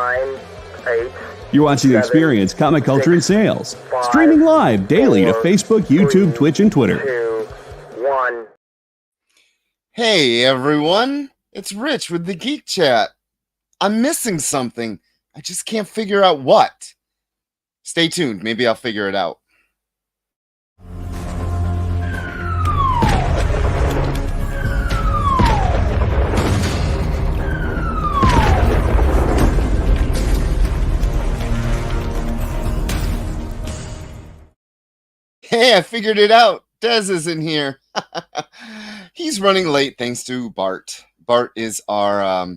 9, 8. You're watching Experience Comic Culture and Sales. Streaming live daily to Facebook, YouTube, Twitch, and Twitter. 2, 1. Hey everyone, it's Rich with the Geek Chat. I'm missing something. I just can't figure out what. Stay tuned, maybe I'll figure it out. Hey, I figured it out. Dez is in here. He's running late thanks to Bart. Bart is our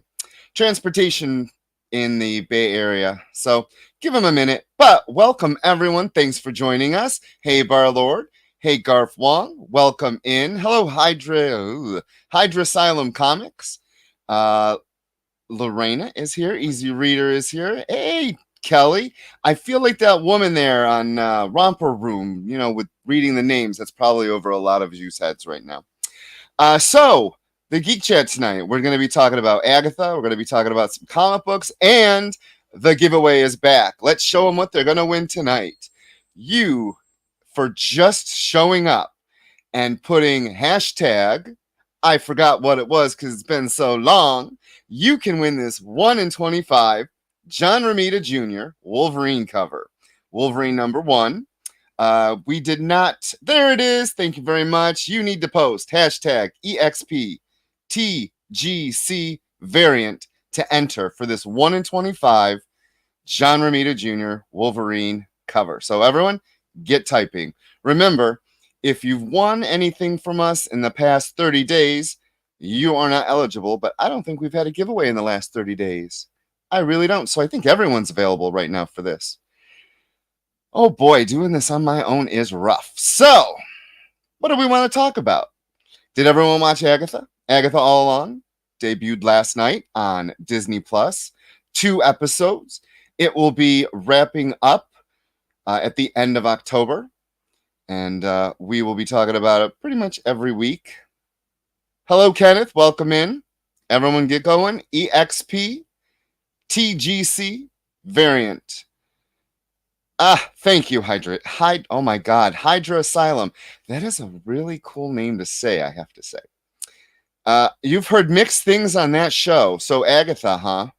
transportation in the Bay Area. So give him a minute. But welcome, everyone. Thanks for joining us. Hey, Barlord. Hey, Garth Wong. Welcome in. Hello, Hydra Asylum Comics. Lorena is here. Easy Reader is here. Hey, Kelly. I feel like that woman there on Romper Room, you know, with reading the names. That's probably over a lot of you's heads right now. So, the Geek Chat tonight, we're going to be talking about Agatha. We're going to be talking about some comic books, and the giveaway is back. Let's show them what they're going to win tonight. You, for just showing up and putting hashtag, I forgot what it was because it's been so long, you can win this 1 in 25 John Romita Jr. Wolverine cover. Wolverine number 1. We did not. There it is. Thank you very much. You need to post hashtag EXPTGC variant to enter for this 1 in 25 John Romita Jr. Wolverine cover. So everyone, get typing. Remember, if you've won anything from us in the past 30 days, you are not eligible, but I don't think we've had a giveaway in the last 30 days. I really don't. So I think everyone's available right now for this. Oh boy, doing this on my own is rough. So, what do we want to talk about? Did everyone watch Agatha? Agatha All Along debuted last night on Disney Plus. 2 episodes. It will be wrapping up at the end of October. And we will be talking about it pretty much every week. Hello, Kenneth. Welcome in. Everyone get going. EXP TGC variant. Thank you, Hydra. Oh my God, Hydra Asylum. That is a really cool name to say, I have to say. You've heard mixed things on that show. So Agatha, huh?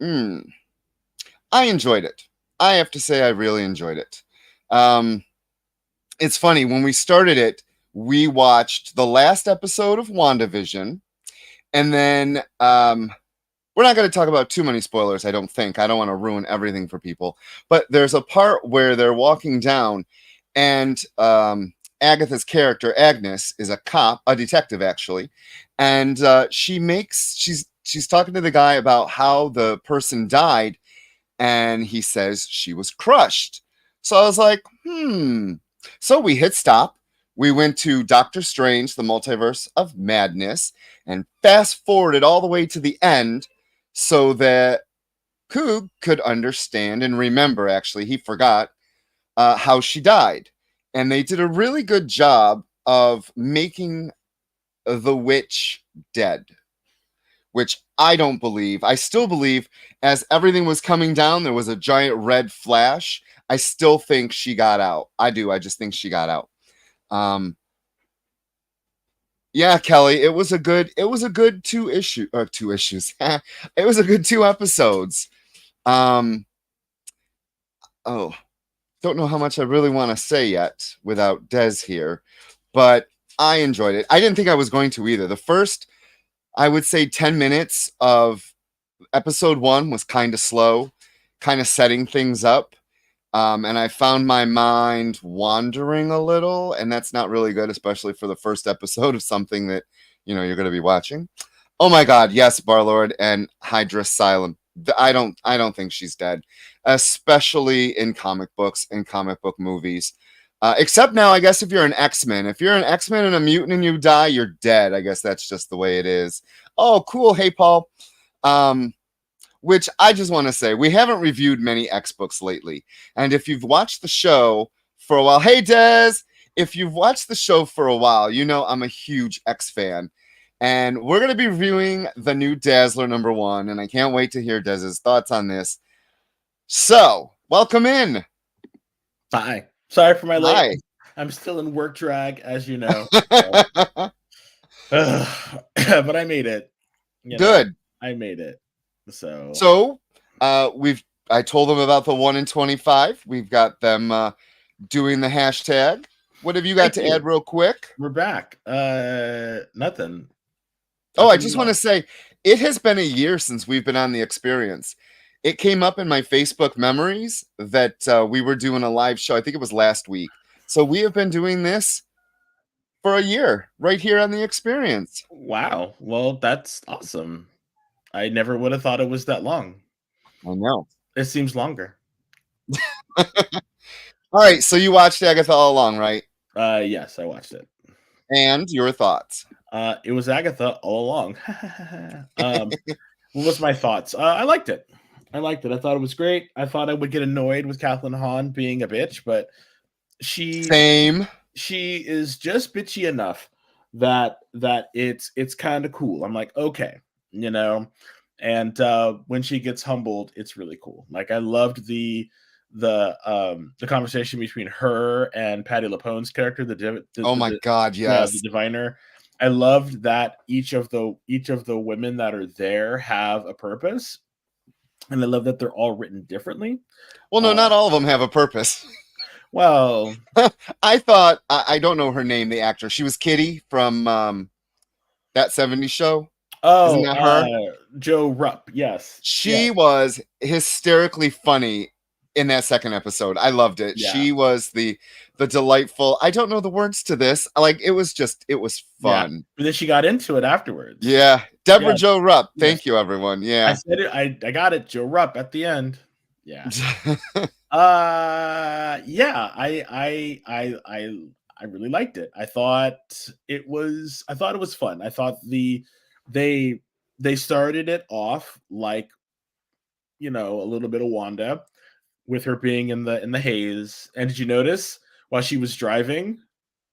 I enjoyed it. I have to say I really enjoyed it. It's funny, when we started it, we watched the last episode of WandaVision, and then we're not going to talk about too many spoilers, I don't think. I don't want to ruin everything for people. But there's a part where they're walking down, and Agatha's character, Agnes, is a cop, a detective, actually. And she's talking to the guy about how the person died, and he says she was crushed. So I was like, So we hit stop. We went to Doctor Strange, the Multiverse of Madness, and fast forwarded all the way to the end, so that Coog could understand and remember, actually, he forgot how she died. And they did a really good job of making the witch dead, which I don't believe. I still believe as everything was coming down, there was a giant red flash. I still think she got out. I do. I just think she got out. Yeah, Kelly, it was a good 2 issues. It was a good 2 episodes. Don't know how much I really want to say yet without Dez here, but I enjoyed it. I didn't think I was going to either. The first, I would say 10 minutes of episode 1 was kind of slow, kind of setting things up. And I found my mind wandering a little, and that's not really good, especially for the first episode of something that, you know, you're going to be watching. Oh my God, yes, Barlord and Hydra Asylum. I don't think she's dead, especially in comic books and comic book movies. Except now, I guess if you're an X-Men. If you're an X-Men and a mutant and you die, you're dead. I guess that's just the way it is. Oh, cool. Hey, Paul. Which I just want to say, we haven't reviewed many X books lately. And if you've watched the show for a while, hey, Des, if you've watched the show for a while, you know I'm a huge X fan. And we're going to be reviewing the new Dazzler #1, and I can't wait to hear Dez's thoughts on this. So, welcome in. Hi. Sorry for my late. Hi. I'm still in work drag, as you know. So. But I made it. Good. I made it. So I told them about the 1 in 25. We've got them doing the hashtag. What have you got to add real quick? We're back. Nothing. Oh, I just want to say, it has been a year since we've been on the experience. It came up in my Facebook memories that we were doing a live show. I think it was last week. So we have been doing this for a year right here on the experience. Wow. Well, that's awesome. I never would have thought it was that long. I know. It seems longer. All right. So you watched Agatha all along, right? Yes, I watched it. And your thoughts? It was Agatha all along. What was my thoughts? I liked it. I thought it was great. I thought I would get annoyed with Kathleen Hahn being a bitch, but she is just bitchy enough that it's kind of cool. I'm like, okay, and when she gets humbled, it's really cool. Like, I loved the conversation between her and Patti LuPone's character, God, yes, the diviner. I loved that each of the women that are there have a purpose, and I love that they're all written differently. Well, no, not all of them have a purpose. Well, I thought, I don't know her name, the actress. She was Kitty from that 70s show. Oh, isn't that her? Joe Rupp, yes. She was hysterically funny in that second episode. I loved it. Yeah. She was the delightful, I don't know the words to this. Like, it was fun. Yeah. But then she got into it afterwards. Yeah. Deborah Jo Rupp. Thank you, everyone. Yeah. I said it. I got it. Joe Rupp at the end. Yeah. Yeah. I really liked it. I thought it was fun. I thought they started it off like, a little bit of Wanda, with her being in the haze. And did you notice while she was driving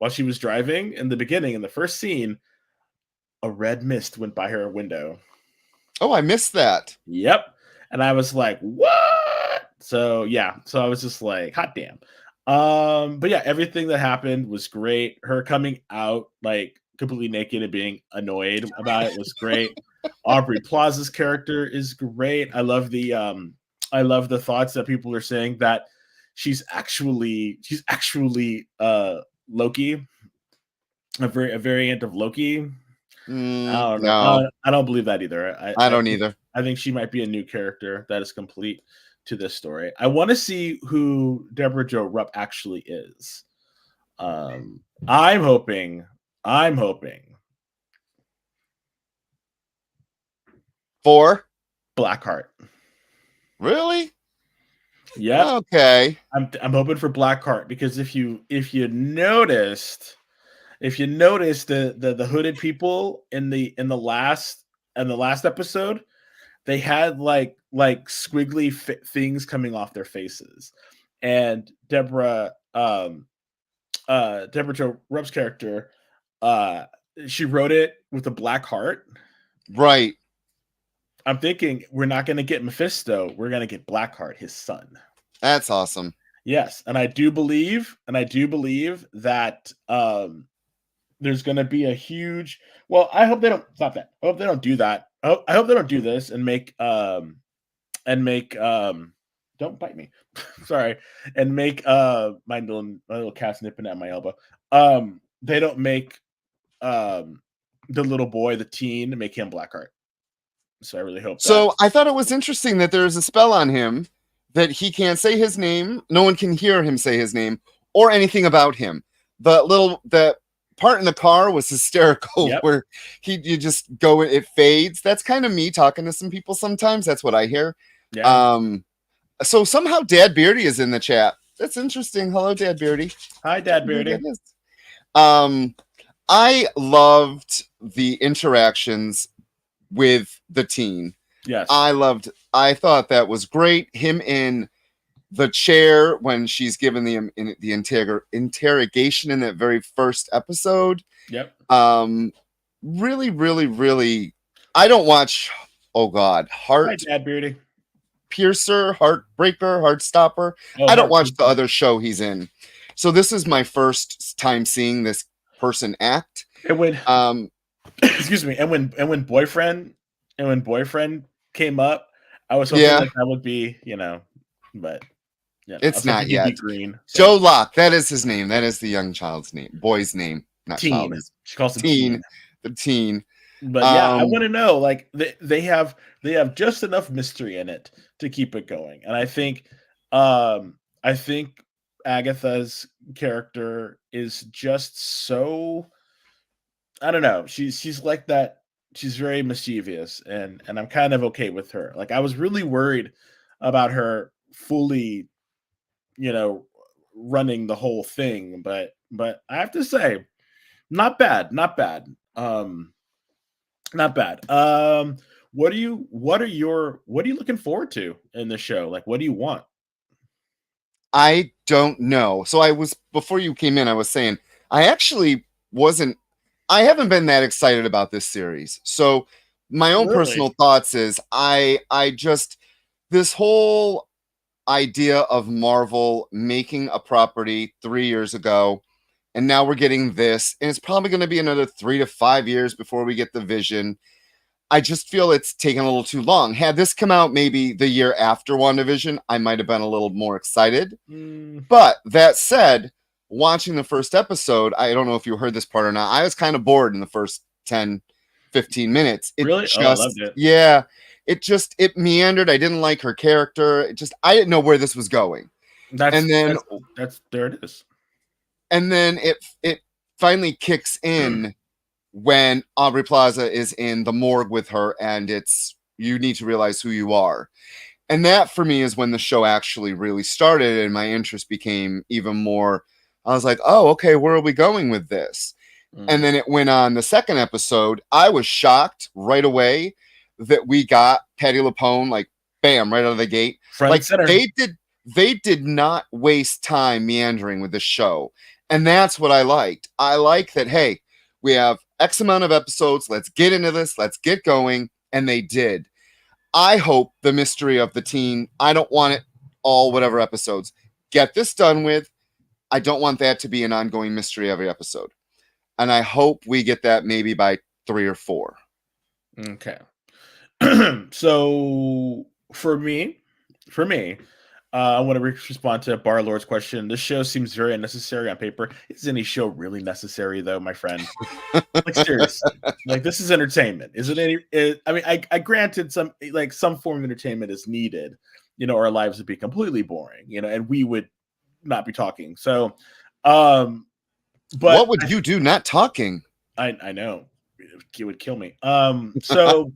in the beginning, in the first scene, a red mist went by her window? Oh, I missed that. Yep. And I was like, what? So yeah. So I was just like, hot damn. But yeah, everything that happened was great. Her coming out like completely naked and being annoyed about it was great. Aubrey Plaza's character is great. I love the thoughts that people are saying that she's actually Loki, a variant of Loki. I don't know. No. I don't believe that either. I don't either. I think she might be a new character that is complete to this story. I want to see who Deborah Jo Rupp actually is. I'm hoping for Blackheart. Really? Yeah. Okay. I'm hoping for Blackheart, because if you noticed the hooded people in the last episode, they had like squiggly things coming off their faces, and Deborah Jo Rupp's character, she wrote it with a black heart. Right. I'm thinking we're not going to get Mephisto. We're going to get Blackheart, his son. That's awesome. Yes, and I do believe that there's going to be a huge. Well, I hope they don't stop that. I hope they don't do that. I hope they don't do this and make don't bite me. Sorry, and make my little cat's nipping at my elbow. They don't make the little boy, the teen, make him Blackheart. So I really hope. So I thought it was interesting that there's a spell on him that he can't say his name. No one can hear him say his name or anything about him. The part in the car was hysterical. Yep. Where you just go, it fades. That's kind of me talking to some people sometimes. That's what I hear. Yeah. So somehow Dad Beardy is in the chat. That's interesting. Hello, Dad Beardy. Hi, Dad Beardy. I loved the interactions with the teen. Yes. I thought that was great. Him in the chair when she's given the interrogation in that very first episode. Yep. really, really, really, I don't watch, oh God, Hi, Dad Beardy. Piercer, Heartbreaker, Heartstopper. Oh, I don't watch the Heartbreaker. other show he's in. So this is my first time seeing this person act. And when excuse me, and when boyfriend came up, I was hoping Yeah. that would be, but yeah, I It's was hoping not he'd be yet. green. So. Joe Locke, that is his name. That is the young child's name. Boy's name, not Teen. child. She calls him Teen. teen. The teen. But yeah, I want to know, like they have just enough mystery in it to keep it going. And I think Agatha's character is just so, I don't know. She's like that. She's very mischievous, and I'm kind of okay with her. Like I was really worried about her fully, running the whole thing, but I have to say, not bad. Not bad. What are you looking forward to in the show? Like, what do you want? I don't know. So before you came in, I was saying, I haven't been that excited about this series. So my own personal thoughts is this whole idea of Marvel making a property 3 years ago, and now we're getting this, and it's probably going to be another 3 to 5 years before we get the Vision. I just feel it's taken a little too long. Had this come out maybe the year after WandaVision, I might have been a little more excited. But that said, watching the first episode, I don't know if you heard this part or not, I was kind of bored in the first 10, 15 minutes. Really? I loved it. Yeah. It meandered. I didn't like her character. I didn't know where this was going. There it is. And then it finally kicks in when Aubrey Plaza is in the morgue with her, and you need to realize who you are. And that for me is when the show actually really started, and my interest became even more. I was like, oh, okay, where are we going with this? And then it went on the second episode. I was shocked right away that we got Patti LuPone, like, bam, right out of the gate. They did not waste time meandering with the show. And that's what I liked. I like that, hey, we have X amount of episodes. Let's get into this. Let's get going. And they did. I hope the mystery of the teen, I don't want it all whatever episodes. Get this done with. I don't want that to be an ongoing mystery every episode. And I hope we get that maybe by 3 or 4. Okay. So for me, I want to respond to Barlord's question. This show seems very unnecessary on paper. Is any show really necessary, though, my friend? Like, seriously, like, this is entertainment. Is it any? I mean, I granted some form of entertainment is needed. Our lives would be completely boring. And we would not be talking. So, but what would you do not talking? I know it would kill me. So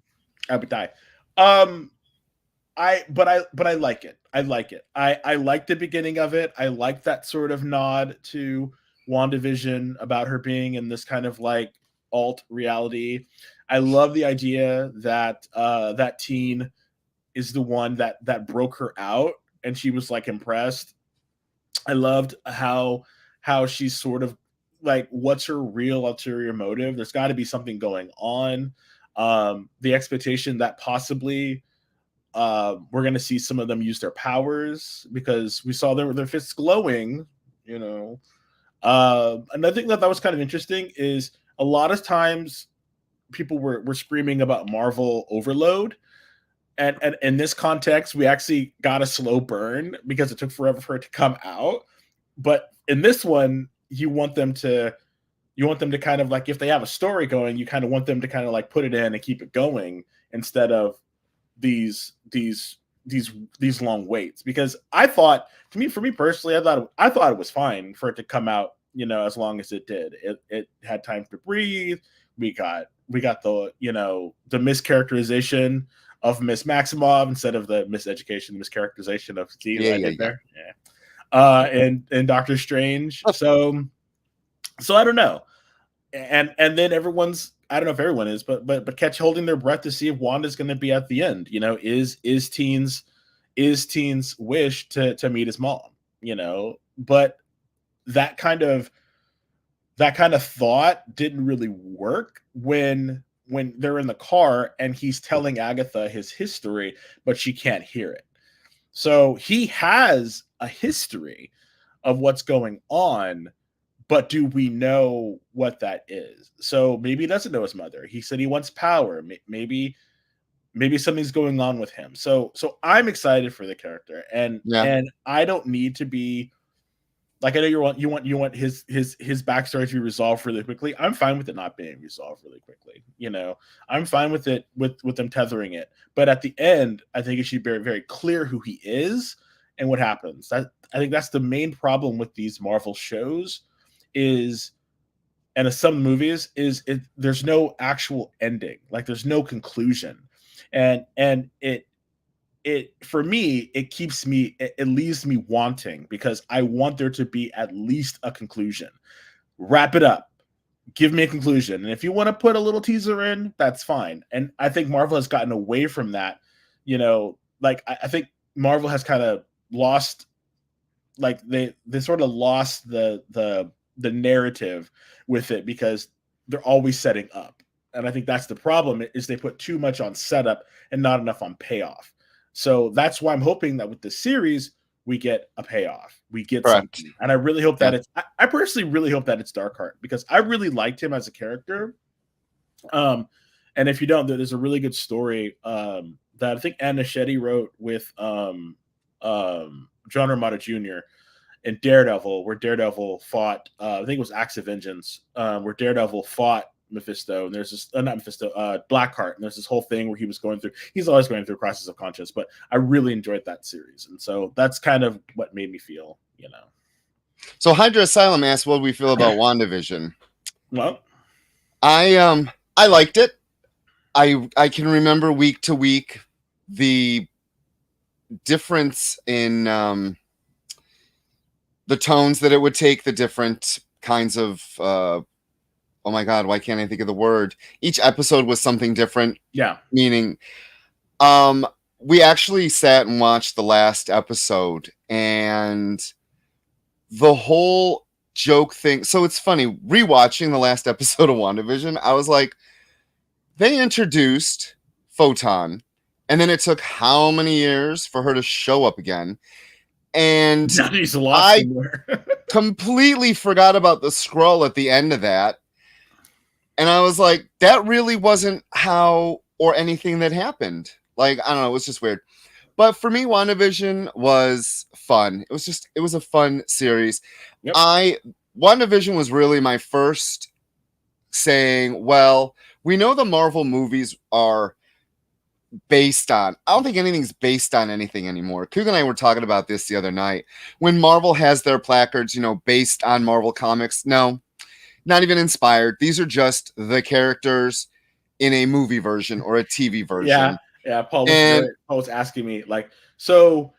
I would die. But I like it. I like it. I like the beginning of it. I like that sort of nod to WandaVision about her being in this kind of like alt reality. I love the idea that that teen is the one that broke her out, and she was like impressed. I loved how she's sort of like, what's her real ulterior motive? There's got to be something going on. The expectation that possibly we're going to see some of them use their powers, because we saw their fists glowing, and I think that was kind of interesting. Is a lot of times people were screaming about Marvel overload, and in this context, we actually got a slow burn because it took forever for it to come out. But in this one, you want them to kind of like, if they have a story going, you kind of want them to kind of like put it in and keep it going, instead of these long waits. Because for me personally, I thought it was fine for it to come out, as long as it did. It had time to breathe. We got the the mischaracterization of Miss Maximoff instead of the miseducation, the mischaracterization of Steve. And Doctor Strange. So I don't know. And then everyone's, I don't know if everyone is, but catch holding their breath to see if Wanda's going to be at the end. Is Teen's wish to meet his mom. But that kind of that kind of thought didn't really work when they're in the car and he's telling Agatha his history, but she can't hear it. So he has a history of what's going on, but do we know what that is? So maybe he doesn't know his mother. He said he wants power. Maybe something's going on with him. So I'm excited for the character, and I don't need to be like, I know you want his backstory to be resolved really quickly. I'm fine with it not being resolved really quickly. You know, I'm fine with it with them tethering it. But at the end, I think it should be very, very clear who he is and what happens. I think that's the main problem with these Marvel shows is, and some movies is there's no actual ending. Like there's no conclusion. And it for me, it leaves me wanting, because I want there to be at least a conclusion. Wrap it up. Give me a conclusion. And if you want to put a little teaser in, that's fine. And I think Marvel has gotten away from that. You know, like I think Marvel has kind of lost, like they sort of lost the narrative with it, because they're always setting up. And I think that's the problem, is they put too much on setup and not enough on payoff. So that's why I'm hoping that with the series, we get a payoff. We get something. And I really hope that I personally really hope that it's Darkheart, because I really liked him as a character. And if you don't, there's a really good story that I think Anna Shetty wrote with John Romita Jr. in Daredevil, where Daredevil fought, I think it was Acts of Vengeance, where Daredevil fought Mephisto, and there's this not Mephisto, Blackheart, and there's this whole thing where he's always going through a crisis of conscience. But I really enjoyed that series, and so that's kind of what made me feel, you know. So Hydra Asylum asked what we feel about WandaVision. Well, I liked it. I can remember week to week the difference in the tones that it would take, the different kinds of oh my God, why can't I think of the word? Each episode was something different. Yeah. Meaning, we actually sat and watched the last episode, and the whole joke thing. So it's funny, rewatching the last episode of WandaVision, I was like, they introduced Photon, and then it took how many years for her to show up again? And I completely forgot about the scroll at the end of that. And I was like, that really wasn't how or anything that happened. Like, I don't know, it was just weird. But for me, WandaVision was fun. It was a fun series. Yep. WandaVision was really my first saying, well, we know the Marvel movies are based on, I don't think anything's based on anything anymore. Coog and I were talking about this the other night. When Marvel has their placards, you know, based on Marvel Comics, no, not even inspired. These are just the characters in a movie version or a TV version. Yeah. Paul was asking me, like, so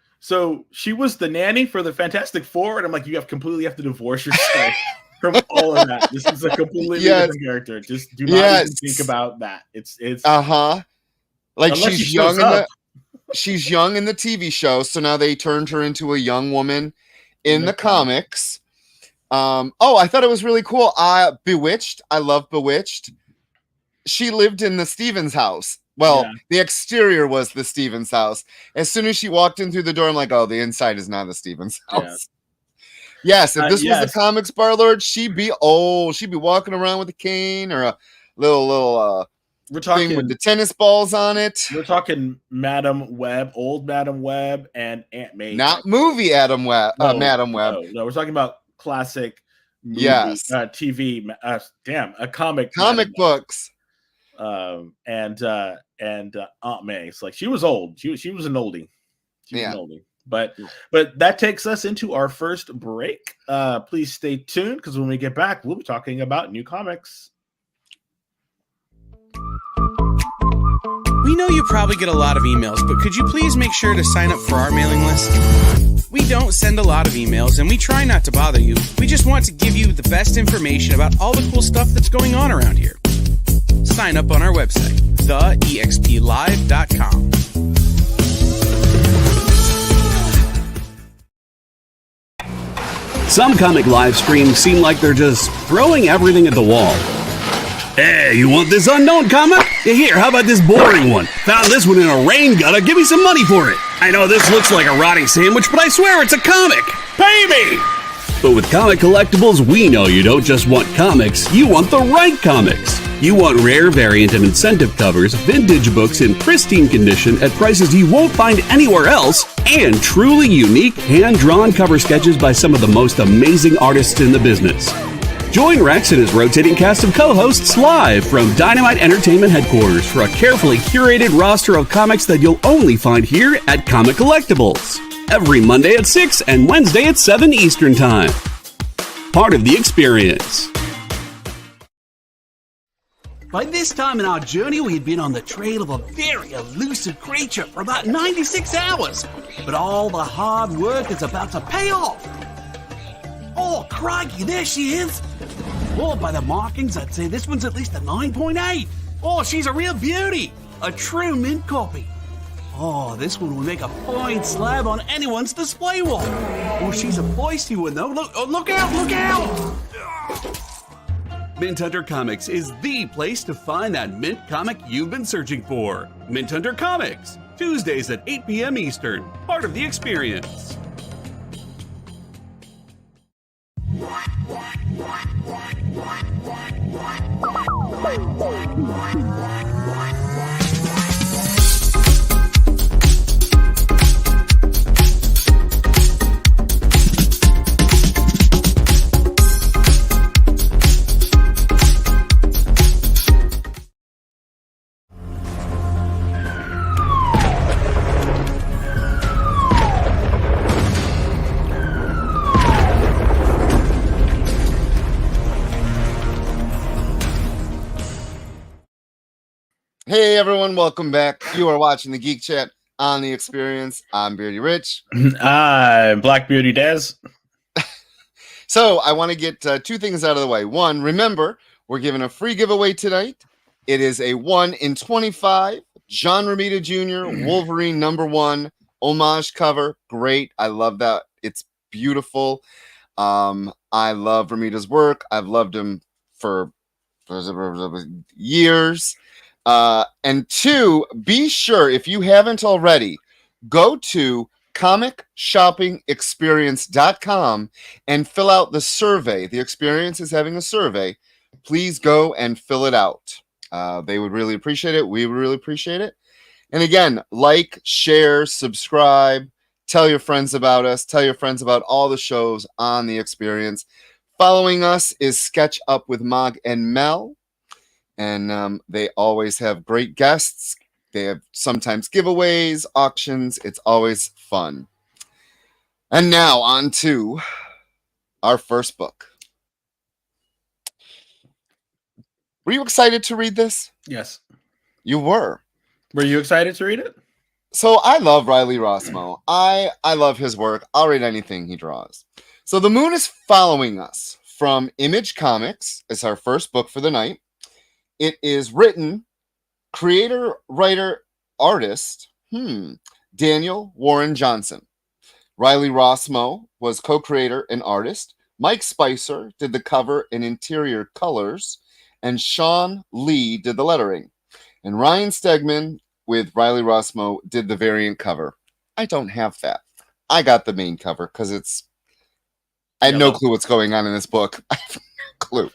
she was the nanny for the Fantastic Four, and I'm like, you completely have to divorce yourself from all of that. This is a completely different character. Just do not even think about that. It's like she's young she's young in the TV show, so now they turned her into a young woman in the comics. I thought it was really cool. Bewitched. I love Bewitched. She lived in the Stevens house. Well, the exterior was the Stevens house. As soon as she walked in through the door, I'm like, oh, the inside is not the Stevens house. Yeah. Yes, if this was the comics bar lord, she'd be walking around with a cane or a little we're talking thing with the tennis balls on it. We're talking Madam Web, old Madam Web, and Aunt May. Not movie Madam Web. No, we're talking about classic movie, TV. Comic books. And Aunt May. It's like she was old. She was an oldie. She was an oldie. But that takes us into our first break. Please stay tuned, because when we get back, we'll be talking about new comics. We know you probably get a lot of emails, but could you please make sure to sign up for our mailing list? We don't send a lot of emails, and we try not to bother you. We just want to give you the best information about all the cool stuff that's going on around here. Sign up on our website, theexplive.com. Some comic live streams seem like they're just throwing everything at the wall. Hey, you want this unknown comic? Here, how about this boring one? Found this one in a rain gutter. Give me some money for it. I know this looks like a rotting sandwich, but I swear it's a comic. Pay me! But with Comic Collectibles, we know you don't just want comics, you want the right comics. You want rare variant and incentive covers, vintage books in pristine condition at prices you won't find anywhere else, and truly unique hand-drawn cover sketches by some of the most amazing artists in the business. Join Rex and his rotating cast of co-hosts live from Dynamite Entertainment headquarters for a carefully curated roster of comics that you'll only find here at Comic Collectibles. Every Monday at 6 and Wednesday at 7 Eastern Time. Part of the experience. By this time in our journey, we had been on the trail of a very elusive creature for about 96 hours. But all the hard work is about to pay off. Oh, crikey, there she is. Oh, by the markings, I'd say this one's at least a 9.8. Oh, she's a real beauty. A true mint copy. Oh, this one will make a fine slab on anyone's display wall. Oh, she's a feisty one, though. Look out, look out! Mint Hunter Comics is the place to find that mint comic you've been searching for. Mint Hunter Comics, Tuesdays at 8 p.m. Eastern. Part of the experience. Hey everyone, welcome back. You are watching the Geek Chat on the Experience. I'm Beardy Rich. I'm Black Beauty Daz. So I want to get two things out of the way. One, remember, we're giving a free giveaway tonight. It is a 1 in 25 John Romita Jr. Wolverine #1 homage cover. Great. I love that. It's beautiful. I love Romita's work. I've loved him for years. And two, be sure, if you haven't already, go to comicshoppingexperience.com and fill out the survey. The Experience is having a survey. Please go and fill it out. They would really appreciate it. We would really appreciate it. And again, like, share, subscribe, tell your friends about us, tell your friends about all the shows on the Experience. Following us is Sketch Up with Mog and Mel. And they always have great guests. They have sometimes giveaways, auctions. It's always fun. And now on to our first book. Were you excited to read this? Yes. You were. Were you excited to read it? So I love Riley Rossmo. I love his work. I'll read anything he draws. So The Moon is Following Us from Image Comics. It's our first book for the night. It is written, creator, writer, artist, Daniel Warren Johnson. Riley Rossmo was co-creator and artist. Mike Spicer did the cover and interior colors. And Sean Lee did the lettering. And Ryan Stegman with Riley Rossmo did the variant cover. I don't have that. I got the main cover because I had no clue what's going on in this book. I have no clue.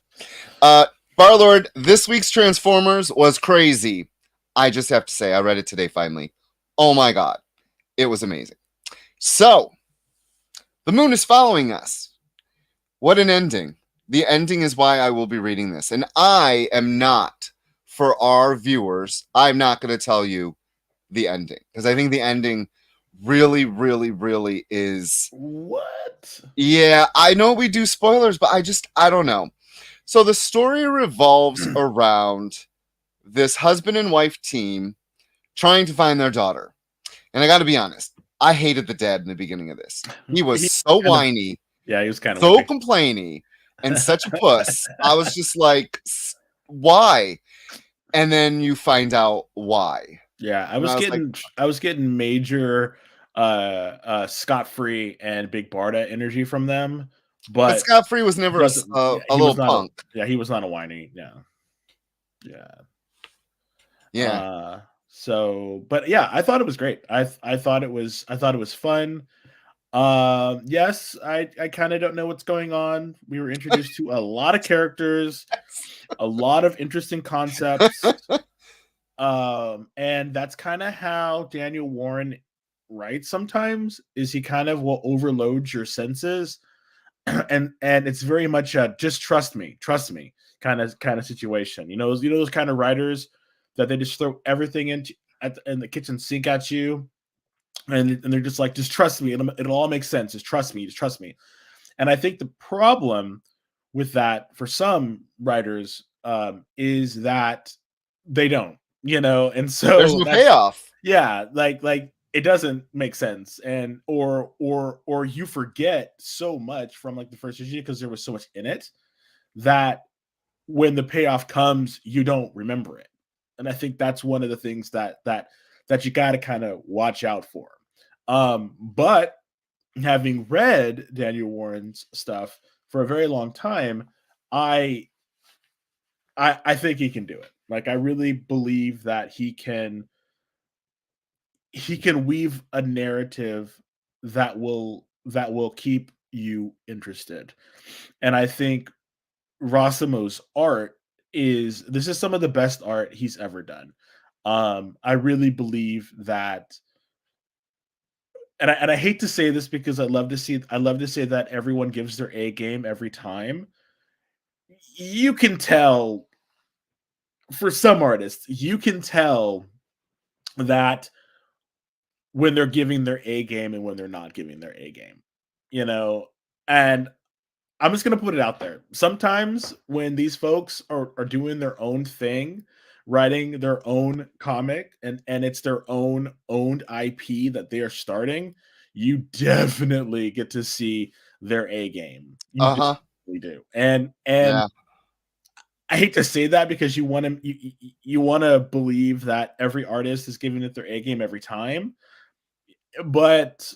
Barlord, this week's Transformers was crazy. I just have to say, I read it today finally. Oh my God. It was amazing. So, The Moon is Following Us. What an ending. The ending is why I will be reading this. And I am not, for our viewers, I'm not going to tell you the ending. Because I think the ending really, really, really is... What? Yeah, I know we do spoilers, but I don't know. So the story revolves around this husband and wife team trying to find their daughter. And I got to be honest, I hated the dad in the beginning of this. He was so whiny. Yeah, he was kind of so complainy and such a puss. I was just like, why? And then you find out why. Yeah, I was getting major Scott Free and Big Barda energy from them But Scott Free was never a little punk. He was not a whiny. Yeah. So, but yeah, I thought it was great. I thought it was fun. Yes, I kind of don't know what's going on. We were introduced to a lot of characters, a lot of interesting concepts. And that's kind of how Daniel Warren writes sometimes, is he kind of will overload your senses. And it's very much a just trust me kind of situation. You know those kind of writers that they just throw everything in the kitchen sink at you, and they're just like, just trust me, it'll all make sense. Just trust me. And I think the problem with that for some writers is that they don't, and so there's no payoff. Yeah, like it doesn't make sense, and or you forget so much from like the first issue because there was so much in it that when the payoff comes, you don't remember it. And I think that's one of the things that you got to kind of watch out for. But having read Daniel Warren's stuff for a very long time, I think he can do it. Like, I really believe that he can weave a narrative that will keep you interested. And I think Rossimo's art is some of the best art he's ever done. I really believe that, and I hate to say this because I love to say that everyone gives their A game every time. You can tell, for some artists, you can tell that when they're giving their A game and when they're not giving their A game, and I'm just going to put it out there. Sometimes when these folks are doing their own thing, writing their own comic, and it's their own owned IP that they are starting, you definitely get to see their A game. You definitely do. And yeah. I hate to say that because you want to believe that every artist is giving it their A game every time. But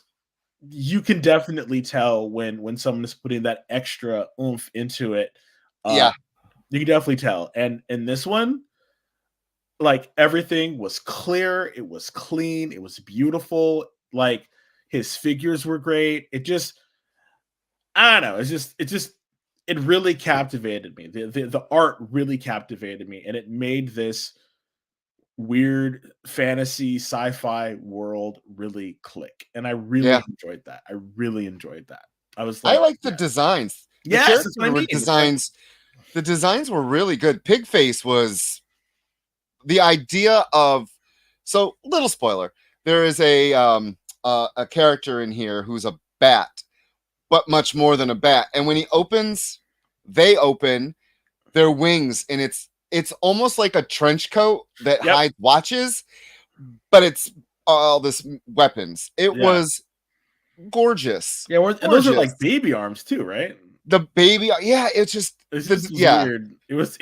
you can definitely tell when someone is putting that extra oomph into it. Yeah, you can definitely tell. And in this one, like, everything was clear, it was clean, it was beautiful. Like, his figures were great. It just, I don't know. It really captivated me. The art really captivated me, and it made this weird fantasy sci-fi world really click, and I really enjoyed that. I was like, I like the designs. Yes, the designs were really good. Pigface was the idea of, so little spoiler, there is a character in here who's a bat, but much more than a bat, and when he opens, they open their wings, and it's almost like a trench coat that hides watches, but it's all this weapons. It was gorgeous. Yeah, and those are like baby arms too, right? The baby, it's just weird. It was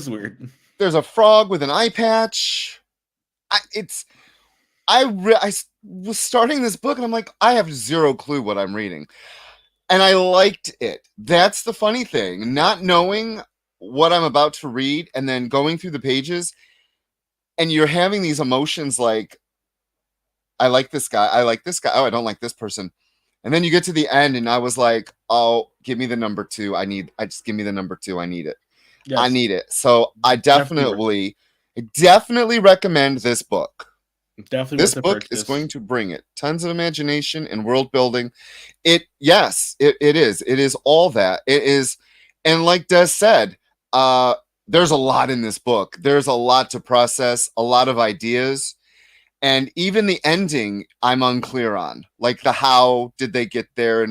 weird. There's a frog with an eye patch. I was starting this book and I'm like, I have zero clue what I'm reading, and I liked it. That's the funny thing, not knowing what I'm about to read and then going through the pages, and you're having these emotions like, I like this guy, oh, I don't like this person, and then you get to the end and I was like, oh, give me the number 2. Give me the number 2. I need it. Yes. I need it. So I definitely recommend this book. Definitely, this book is going to bring it. Tons of imagination and world building. It is all that. It is, and like Des said, there's a lot in this book. There's a lot to process, a lot of ideas, and even the ending I'm unclear on. Like, the how did they get there,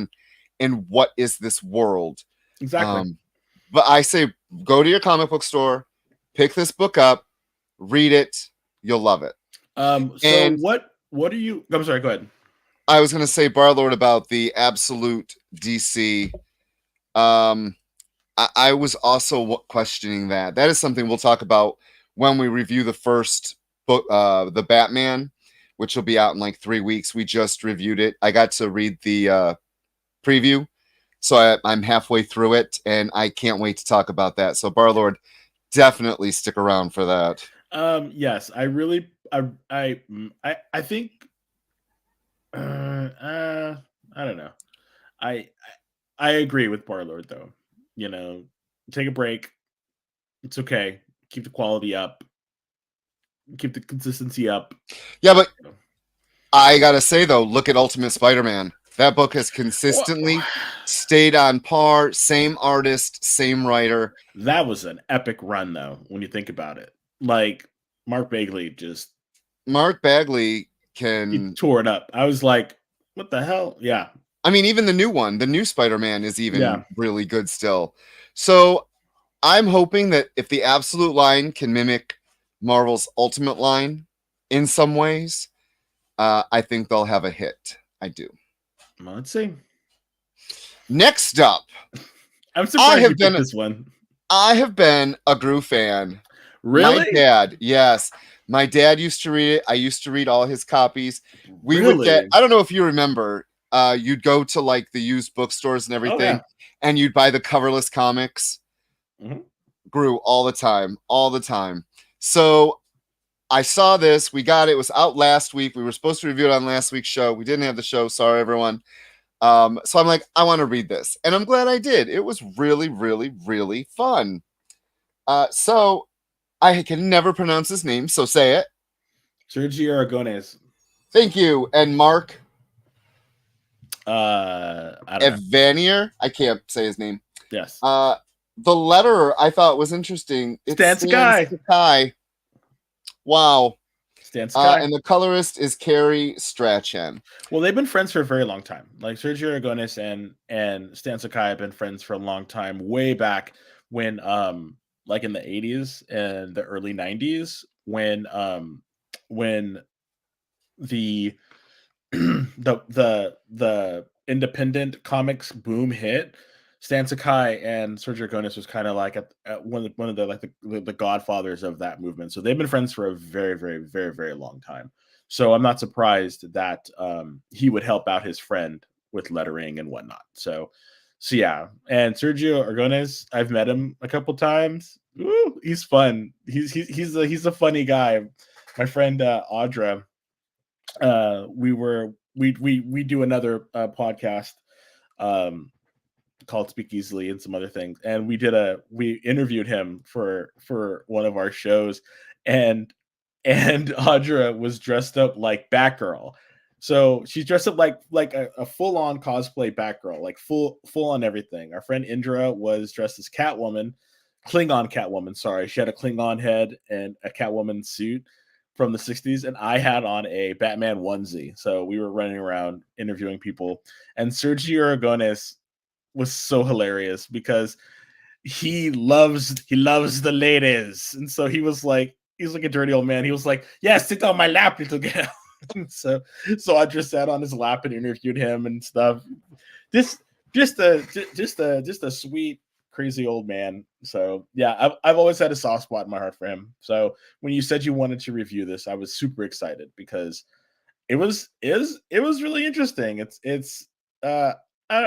and what is this world? Exactly. But I say, go to your comic book store, pick this book up, read it. You'll love it. So what are you? I'm sorry. Go ahead. I was going to say, Barlord, about the Absolute DC. I was also questioning that. That is something we'll talk about when we review the first book, the Batman, which will be out in like 3 weeks. We just reviewed it. I got to read the preview, So I'm halfway through it, and I can't wait to talk about that. So Barlord, definitely stick around for that. Yes, I really, I think, I don't know. I agree with Barlord though. You know, take a break. It's okay. Keep the quality up. Keep the consistency up. Yeah, but I gotta say though, look at Ultimate Spider-Man. That book has consistently stayed on par. Same artist, same writer. That was an epic run though, when you think about it. Like Mark Bagley Mark Bagley he tore it up. I was like, what the hell? Yeah. I mean, even the new one, the new Spider-Man is even Yeah. really good still. So I'm hoping that if the Absolute line can mimic Marvel's Ultimate line in some ways, I think they'll have a hit. I do. Well, let's see. Next up, I'm surprised you picked this one. I have been a Groo fan. Really? My dad, yes. My dad used to read it. I used to read all his copies. We would Really? get, I don't know if you remember, you'd go to like the used bookstores and everything, and you'd buy the coverless comics. Mhm. Groo all the time. So I saw this. We got it. It was out last week. We were supposed to review it on last week's show. We didn't have the show. Sorry, everyone. So I'm like, I want to read this. And I'm glad I did. It was really, really, really fun. So I can never pronounce his name, so say it. Sergio Aragonés. Thank you. And Mark I don't know. Evanier. I can't say his name. Yes. The letterer I thought was interesting. It's Stan Sakai. Wow. Stan Sakai. And the colorist is Carrie Strachan. Well, they've been friends for a very long time. Like Sergio Aragonés and Stan Sakai have been friends for a long time, way back when like in the 80s and the early 90s when the the independent comics boom hit. Stan Sakai and Sergio Aragonés was kind of like one of the like the godfathers of that movement. So they've been friends for a very, very, very, very long time. So I'm not surprised that he would help out his friend with lettering and whatnot. So yeah. And Sergio Aragonés, I've met him a couple times. Ooh, he's fun. He's a funny guy. My friend Audra, we do another podcast called Speak Easily and some other things, and we interviewed him for one of our shows, and Audra was dressed up like Batgirl. So she's dressed up like a full-on cosplay Batgirl, like full on everything. Our friend Indra was dressed as Klingon Catwoman. Sorry, she had a Klingon head and a Catwoman suit from the 60s, and I had on a Batman onesie. So we were running around interviewing people, and Sergio Aragonés was so hilarious because he loves the ladies, and so he's like a dirty old man. He was like, "Yeah, sit on my lap, little girl." so I just sat on his lap and interviewed him and stuff. Just a sweet, crazy old man. So yeah, I've always had a soft spot in my heart for him. So when you said you wanted to review this, I was super excited because it was really interesting. It's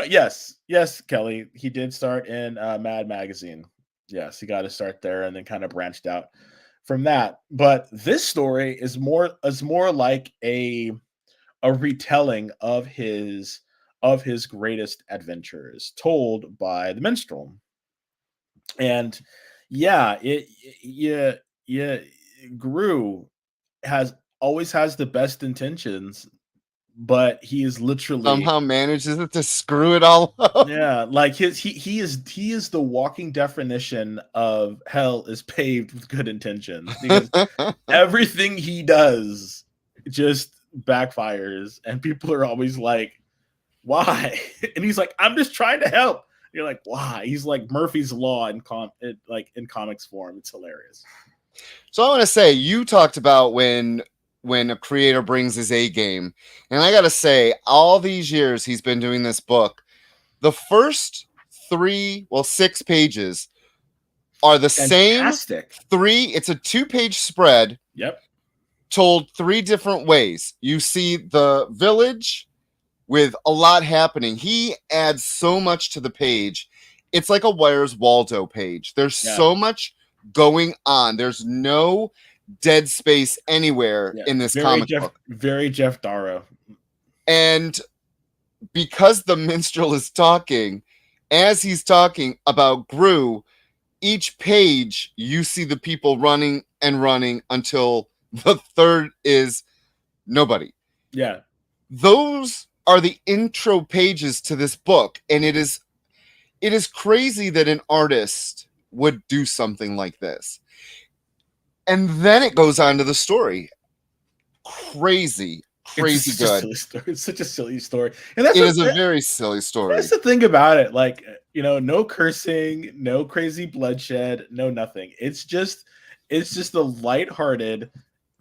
yes, Kelly. He did start in Mad Magazine. Yes, he got to start there and then kind of branched out from that. But this story is more like a retelling of his greatest adventures told by the Minstrel. And yeah, Groo always has the best intentions, but he is literally somehow manages to screw it all up. Yeah, like he is the walking definition of hell is paved with good intentions, because everything he does just backfires, and people are always like, why? And he's like, I'm just trying to help. You're like, why? He's like Murphy's Law in comics form. It's hilarious. So I want to say, you talked about when a creator brings his A game, and I got to say, all these years he's been doing this book, the first 6 pages are the Fantastic. same 3. It's a 2-page spread. Yep. Told 3 different ways. You see the village with a lot happening. He adds so much to the page. It's like a Where's Waldo page. There's so much going on. There's no dead space anywhere in this comic book. Very Jeff Darrow. And because the minstrel is talking, as he's talking about Groo, each page you see the people running and running until the third is nobody. Yeah. Those are the intro pages to this book, and it is crazy that an artist would do something like this. And then it goes on to the story. Crazy good. It's such a silly story. And it is a very silly story. That's the thing about it. Like, no cursing, no crazy bloodshed, no nothing. It's just a lighthearted,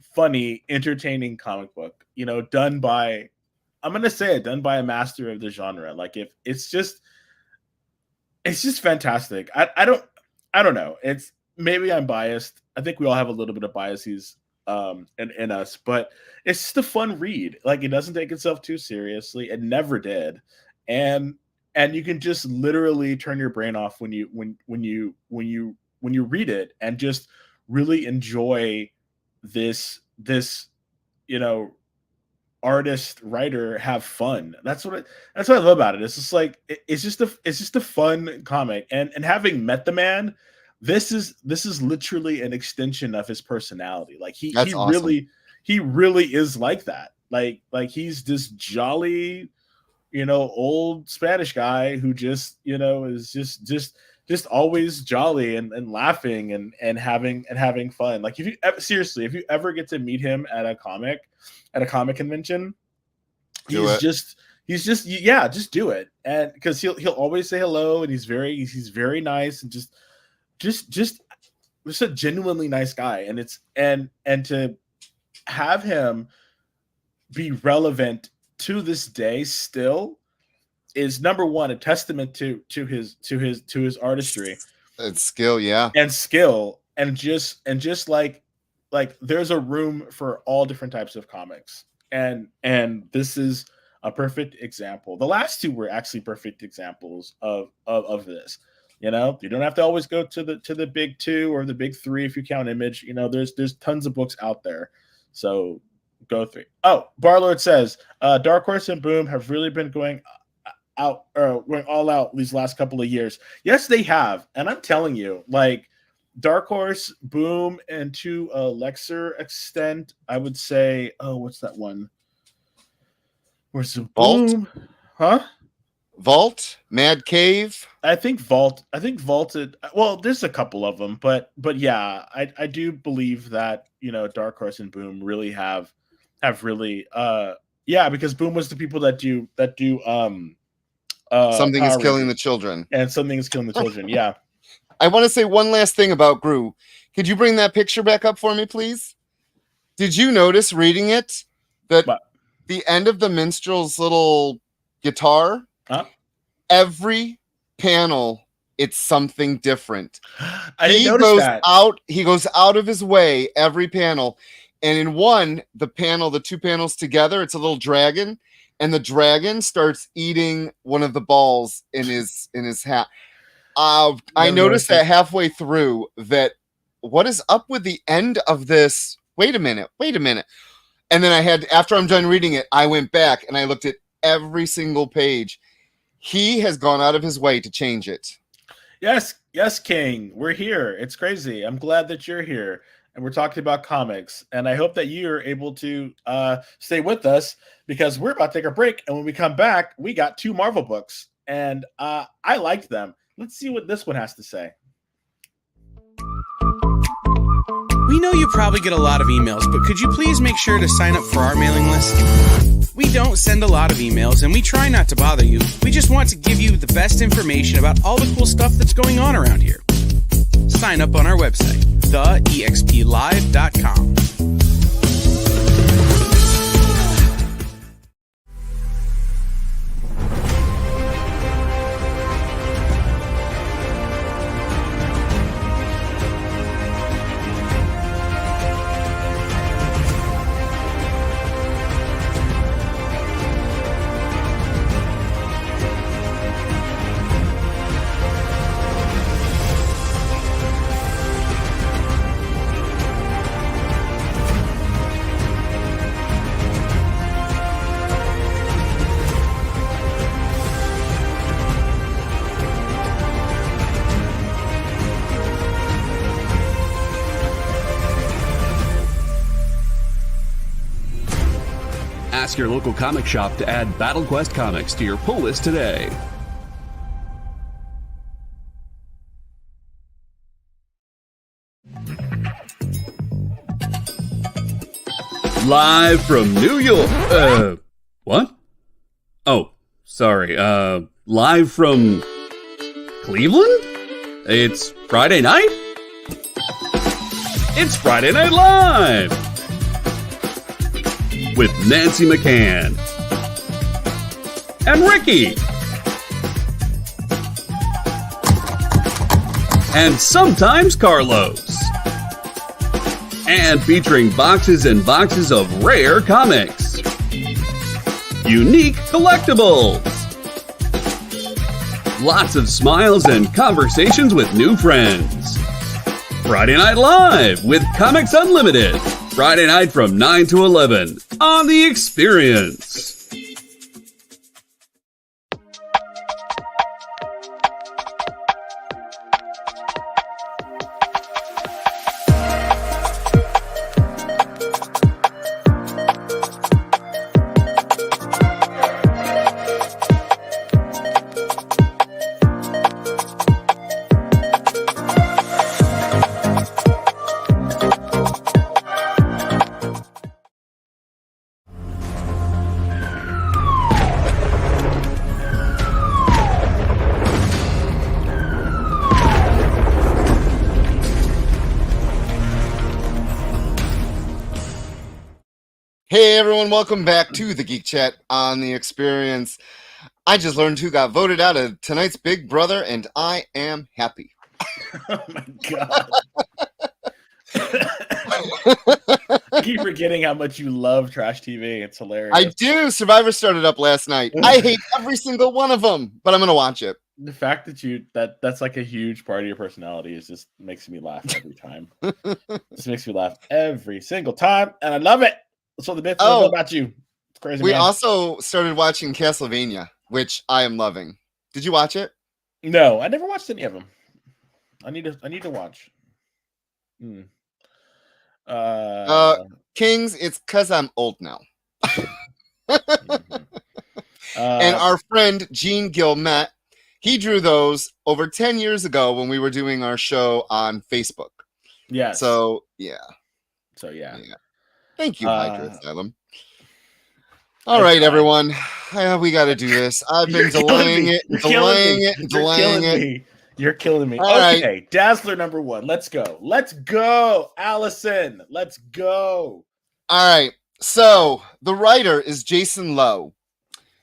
funny, entertaining comic book, done by, I'm going to say it, done by a master of the genre. Like, if it's just fantastic. I don't know. It's, maybe I'm biased. I think we all have a little bit of biases in us, but it's just a fun read. Like, it doesn't take itself too seriously. It never did. And you can just literally turn your brain off when you read it and just really enjoy this artist, writer, have fun. That's what I love about it. It's just like it's just a fun comic. And having met the man, this is literally an extension of his personality. Like he awesome. he really is like that. Like he's this jolly, old Spanish guy who just, is just always jolly and laughing and having fun. Like, if you ever get to meet him at a comic convention, just do it. And because he'll always say hello, and he's very nice, and just a genuinely nice guy. And to have him be relevant to this day still is, number one, a testament to his artistry and skill. And just like there's a room for all different types of comics, and this is a perfect example. The last two were actually perfect examples of this. You don't have to always go to the big two or the big three if you count Image. There's tons of books out there, so go through. Oh, Barlord says Dark Horse and Boom have really been going all out these last couple of years. Yes, they have, and I'm telling you, like, Dark Horse, Boom, and to a lesser extent, I would say, what's that one? Where's the Boom? Huh? Vault, Mad Cave. I think Vaulted. Well, there's a couple of them, but yeah, I do believe that Dark Horse and Boom really have really because Boom was the people that do Something is Killing the Children, and Something is Killing the Children. Yeah. I want to say one last thing about Groo. Could you bring that picture back up for me, please? Did you notice reading it that the end of the minstrel's little guitar? Huh? Every panel, it's something different. I didn't notice that. He goes out of his way every panel, and in one, the two panels together, it's a little dragon, and the dragon starts eating one of the balls in his hat. I noticed that halfway through that. What is up with the end of this? Wait a minute. And then after I'm done reading it, I went back and I looked at every single page. He has gone out of his way to change it. Yes, King. We're here. It's crazy. I'm glad that you're here. And we're talking about comics. And I hope that you're able to stay with us, because we're about to take a break. And when we come back, we got 2 Marvel books. And I liked them. Let's see what this one has to say. We know you probably get a lot of emails, but could you please make sure to sign up for our mailing list? We don't send a lot of emails, and we try not to bother you. We just want to give you the best information about all the cool stuff that's going on around here. Sign up on our website, theexplive.com. Ask your local comic shop to add Battle Quest comics to your pull list today. Live from New York. What? Oh, sorry. Live from Cleveland? It's Friday night? It's Friday Night Live! With Nancy McCann. And Ricky. And sometimes Carlos. And featuring boxes and boxes of rare comics. Unique collectibles. Lots of smiles and conversations with new friends. Friday Night Live with Comics Unlimited. Friday night from 9 to 11 on The Experience. Hey everyone, welcome back to the Geek Chat on The Experience. I just learned who got voted out of tonight's Big Brother, and I am happy. Oh my god. I keep forgetting how much you love trash TV. It's hilarious. I do. Survivor started up last night. I hate every single one of them, but I'm going to watch it. The fact that that's like a huge part of your personality is just makes me laugh every time. Just makes me laugh every single time, and I love it. That's what the bits love about you. It's crazy. We man. also started watching Castlevania, which I am loving. Did you watch it? No, I never watched any of them. I need to watch. Kings, it's because I'm old now. Mm-hmm. And our friend Gene Gilmet, he drew those over 10 years ago when we were doing our show on Facebook. Yes. So, yeah. Thank you, Hydra Asylum. All right, everyone. We got to do this. I've been delaying it. You're killing me. All okay, right. Dazzler number 1. Let's go. Allison. Let's go. All right. So the writer is Jason Lowe.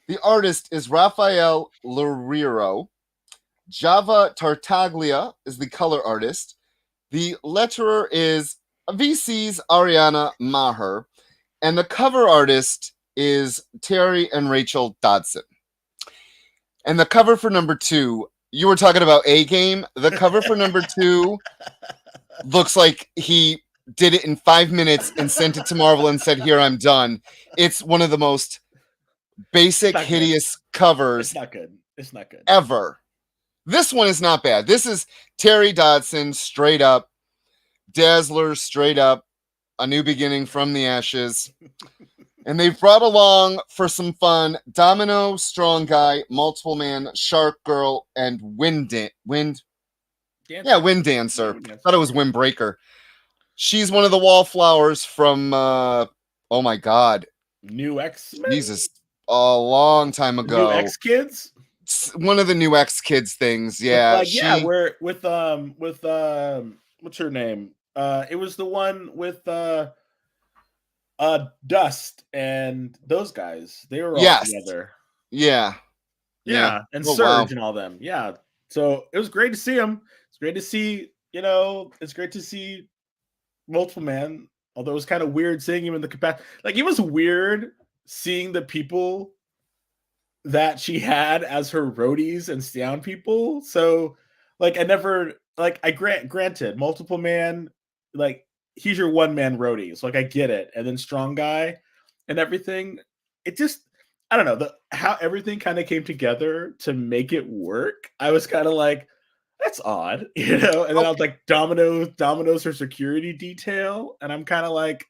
The artist is Rafael Loureiro. Java Tartaglia is the color artist. The letterer is VC's Ariana Maher, and the cover artist is Terry and Rachel Dodson. And the cover for number 2, you were talking about A Game. The cover for number 2 looks like he did it in 5 minutes and sent it to Marvel and said, "Here, I'm done." It's one of the most basic, hideous covers. It's not good ever. This one is not bad. This is Terry Dodson straight up. Dazzler straight up, a new beginning from the ashes. And they've brought along for some fun Domino, Strong Guy, Multiple Man, Shark Girl, and Wind Dancer. Thought it was Windbreaker. She's one of the wallflowers from oh my god, New X-Men? Jesus, a long time ago. New X-Kids? One of the New X-Kids things, yeah. We're with what's her name? It was the one with Dust and those guys. They were all together. Yeah. And Surge and all them. Yeah. So it was great to see them. It's great to see, it's great to see Multiple Man. Although it was kind of weird seeing him in the capacity. Like, it was weird seeing the people that she had as her roadies and sound people. So, like, granted, Multiple Man, like, he's your one-man roadie. So, like, I get it. And then Strong Guy and everything. It just, I don't know, how everything kind of came together to make it work. I was kind of like, that's odd, And then I was like, Domino's her security detail. And I'm kind of like,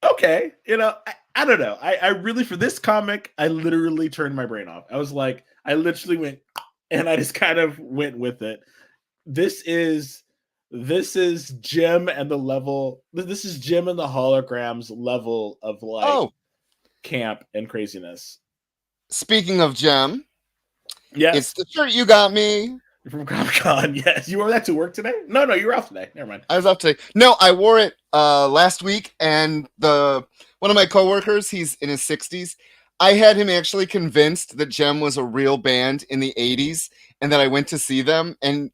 Okay, I don't know. I really, for this comic, I literally turned my brain off. I was like, I literally went, and I just kind of went with it. This is Jim and the level. This is Jim and the holograms level of like Oh, camp and craziness. speaking of Gem, Yes, it's the shirt you got me. from Comic Con. Yes, you wore that to work today? No, you were off today. Never mind. I was up today. No, I wore it last week, and one of my coworkers, he's in his 60s. I had him actually convinced that Gem was a real band in the 80s, and that I went to see them, and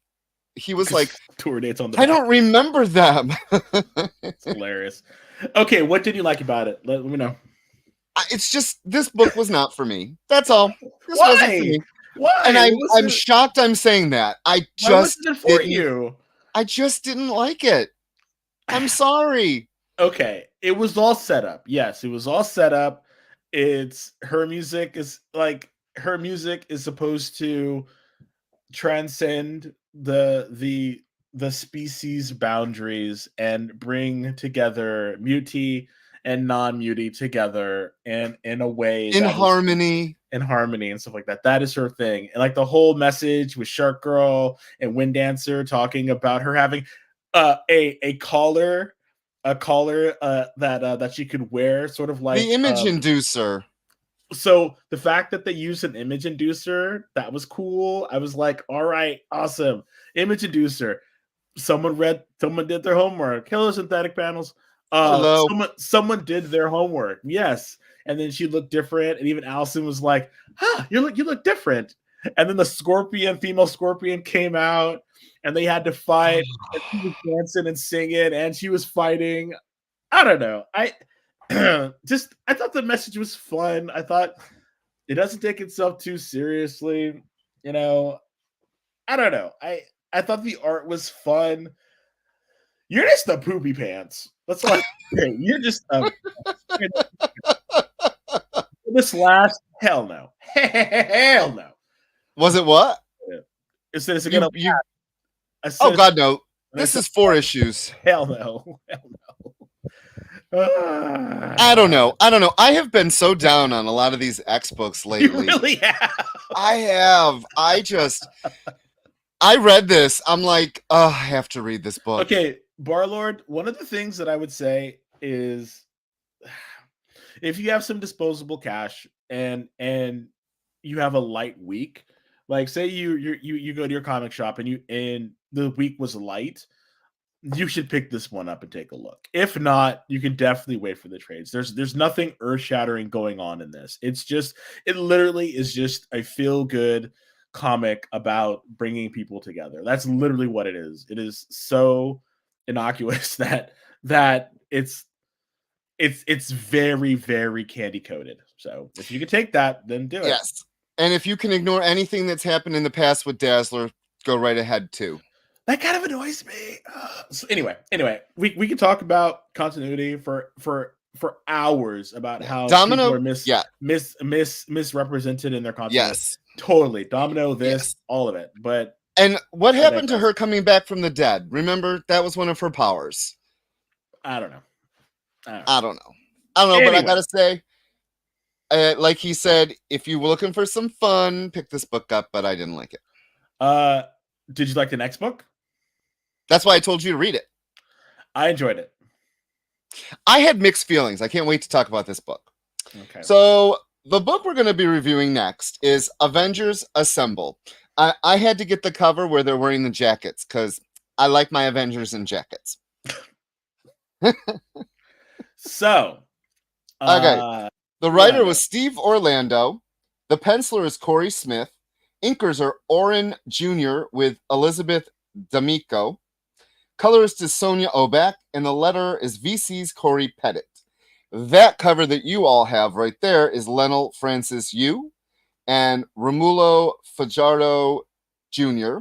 he was like, Tour dates on the I don't remember them. It's hilarious. Okay, what did you like about it? Let me know. It's just, this book was not for me. That's all. This Why? wasn't for me. Why? And I'm shocked I'm saying that. Why wasn't it for you? I just didn't like it. I'm sorry. Okay, it was all set up. Yes, it was all set up. It's her music is supposed to transcend the species boundaries and bring together mutie and non-mutie together and in a way in harmony and stuff like that. That is her thing. And like the whole message with Shark Girl and Wind Dancer talking about her having a collar that she could wear, sort of like the image inducer. So the fact that they used an image inducer, that was cool. I was like, all right, awesome. Image inducer. Someone did their homework. Hello, synthetic panels. Hello. Someone did their homework. Yes. And then she looked different. And even Allison was like, you look different. And then the female scorpion came out and they had to fight. And she was dancing and singing and she was fighting. I don't know. I thought the message was fun. I thought it doesn't take itself too seriously. I don't know. I thought the art was fun. You're just a poopy pants. That's what you're just this last hell no. Hell no. Was it what? It says again. Oh God, no. This is 4 issues. Hell no. Hell no. I don't know. I have been so down on a lot of these X books lately. You really have. I have. I read this. I'm like, oh, I have to read this book. Okay, Barlord, one of the things that I would say is if you have some disposable cash and you have a light week, like say you go to your comic shop and the week was light, you should pick this one up and take a look. If not, you can definitely wait for the trades. There's nothing earth-shattering going on in this. It literally is just a feel-good comic about bringing people together. That's literally what it is. It is so innocuous that it's very, very candy coated. So if you can take that, then do it. Yes. And if you can ignore anything that's happened in the past with Dazzler, go right ahead too. That kind of annoys me. So anyway, we can talk about continuity for hours about how Domino people are misrepresented in their continuity. Yes. Totally. Domino, all of it. And what happened to her coming back from the dead? Remember, that was one of her powers. I don't know. I don't know, anyway. But I gotta say, like he said, if you were looking for some fun, pick this book up, but I didn't like it. Did you like the next book? That's why I told you to read it. I enjoyed it. I had mixed feelings. I can't wait to talk about this book. Okay. So the book we're going to be reviewing next is Avengers Assemble. I had to get the cover where they're wearing the jackets because I like my Avengers in jackets. So, okay. The writer was Steve Orlando. The penciler is Corey Smith. Inkers are Oren Jr. with Elizabeth D'Amico. Colorist is Sonia Oback, and the letterer is VC's Corey Pettit. That cover that you all have right there is Lionel Francis Yu and Romulo Fajardo Jr.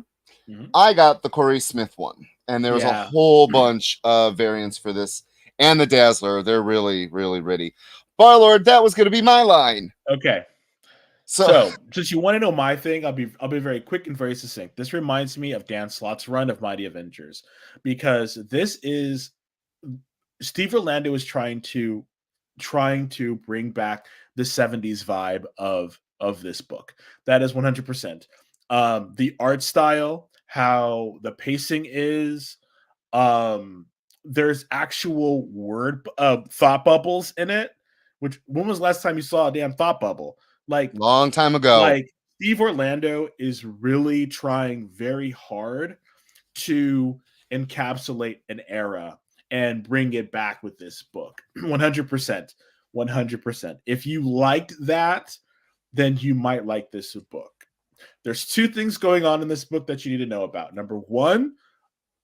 Mm-hmm. I got the Corey Smith one, and there was a whole bunch of variants for this. And the Dazzler, they're really, really ready. Barlord, that was going to be my line. Okay. So, since you want to know my thing, I'll be very quick and very succinct. This reminds me of Dan Slott's run of Mighty Avengers, because this is Steve Orlando is trying to trying to bring back the 70s vibe of this book. That is 100%. The art style, how the pacing is, there's actual word thought bubbles in it. Which, when was the last time you saw a damn thought bubble? Like, Long time ago. Like, Steve Orlando is really trying very hard to encapsulate an era and bring it back with this book. 100%. 100%. If you liked that, then you might like this book. There's two things going on in this book that you need to know about. Number one,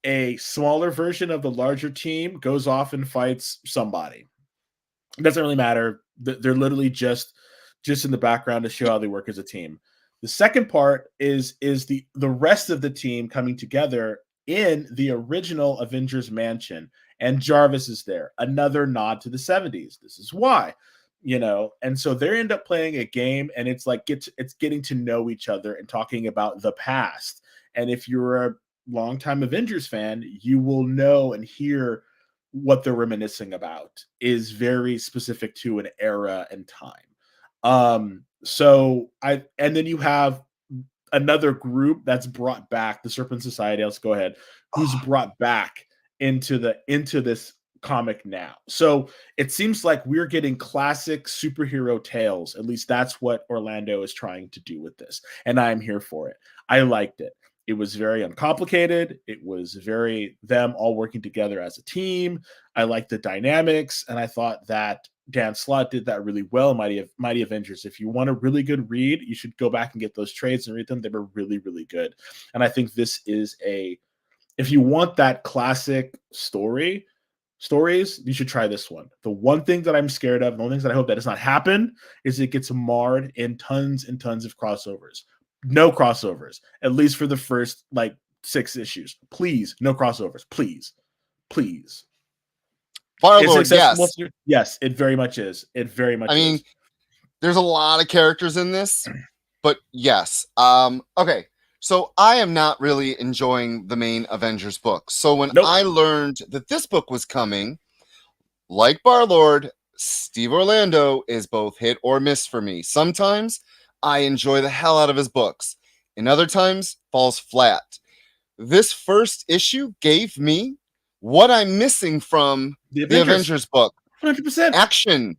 a smaller version of the larger team goes off and fights somebody. It doesn't really matter. They're literally just in the background to show how they work as a team. The second part is the rest of the team coming together in the original Avengers Mansion, and Jarvis is there. Another nod to the 70s. This is why, and so they end up playing a game, and it's like it's getting to know each other and talking about the past. And if you're a longtime Avengers fan, you will know and hear what they're reminiscing about is very specific to an era and time. And then you have another group that's brought back, the Serpent Society. Let's go ahead. Who's brought back into this comic now. So it seems like we're getting classic superhero tales. At least that's what Orlando is trying to do with this. And I'm here for it. I liked it. It was very uncomplicated. It was very them all working together as a team. I liked the dynamics, and I thought that Dan Slott did that really well. Mighty Avengers. If you want a really good read, you should go back and get those trades and read them. They were really, really good. And I think this is if you want that classic stories, you should try this one. The one thing that I'm scared of, the only things that I hope that does not happen, is it gets marred in tons and tons of crossovers. No crossovers, at least for the first 6 issues. Please, no crossovers. Please. Firelord, yes. Yes, it very much is. It very much is. I mean, there's a lot of characters in this, but yes. Okay, so I am not really enjoying the main Avengers book. So when I learned that this book was coming, like Barlord, Steve Orlando is both hit or miss for me. Sometimes I enjoy the hell out of his books, and other times falls flat. This first issue gave me what I'm missing from the Avengers book. 100%. Action.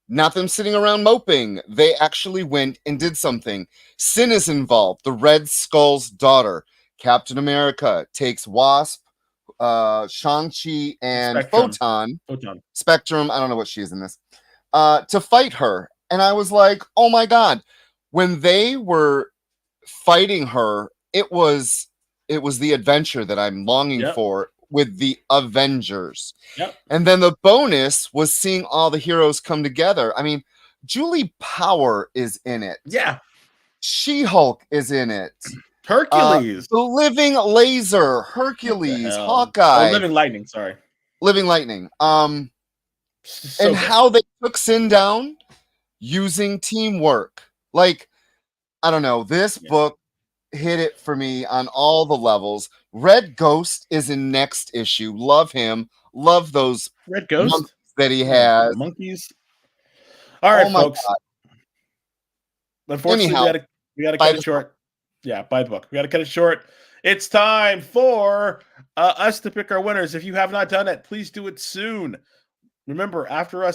Not them sitting around moping. They actually went and did something. Sin is involved. The Red Skull's daughter. Captain America takes Wasp, Shang-Chi, and Photon. Spectrum. I don't know what she is in this. To fight her. And I was like, oh my God. When they were fighting her, it was the adventure that I'm longing for with the Avengers. Yep. And then the bonus was seeing all the heroes come together. I mean, Julie Power is in it. Yeah. She-Hulk is in it. Hercules. The Living Laser. Hercules. Hawkeye. Oh, Living Lightning, sorry. Living Lightning. And how they took Sin down using teamwork. I don't know. This book hit it for me on all the levels. Red Ghost is in next issue. Love him. Love those Red Ghost that he has. Monkeys. All right, folks. God. Unfortunately, we got to cut it short. Yeah, buy the book. We got to cut it short. It's time for us to pick our winners. If you have not done it, please do it soon. Remember,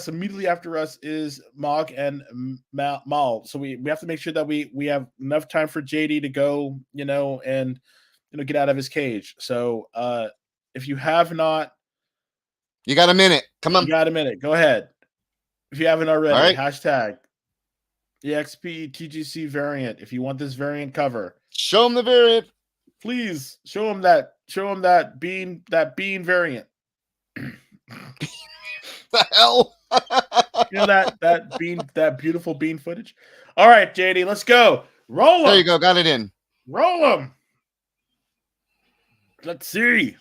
immediately after us is Mog and Mal. So we have to make sure that we have enough time for JD to go, and get out of his cage. So if you have not, you got a minute. Come on, you got a minute. Go ahead. If you haven't already, right. Hashtag EXP TGC variant. If you want this variant cover, show him the variant. Please show him that bean variant. The hell? that beautiful bean footage. All right, JD, let's go. Roll them. There you go. Got it in. Roll them. Let's see.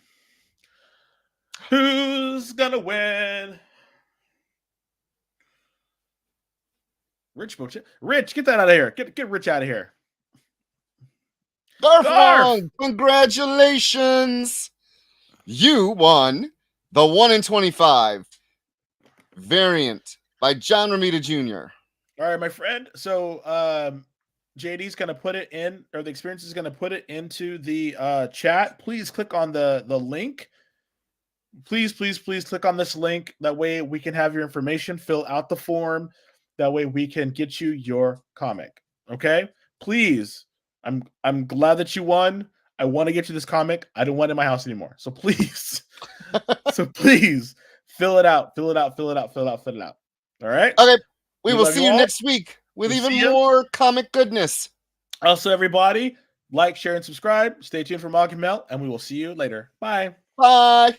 Who's gonna win? Rich, get that out of here. Get Rich out of here. Garf! Congratulations. You won the 1 in 25 variant by John Romita Jr. All right, my friend. So JD's gonna put it in, or the experience is gonna put it into the chat. Please click on the link. Please click on this link. That way we can have your information, fill out the form. That way we can get you your comic. Okay? Please. I'm glad that you won. I want to get you this comic. I don't want it in my house anymore. So please. Please fill it out. All right? Okay. We will love see you you all. next week with We'll even see ya. more comic goodness. Also, everybody, like, share, and subscribe. Stay tuned for Mog and Mel, and we will see you later. Bye. Bye.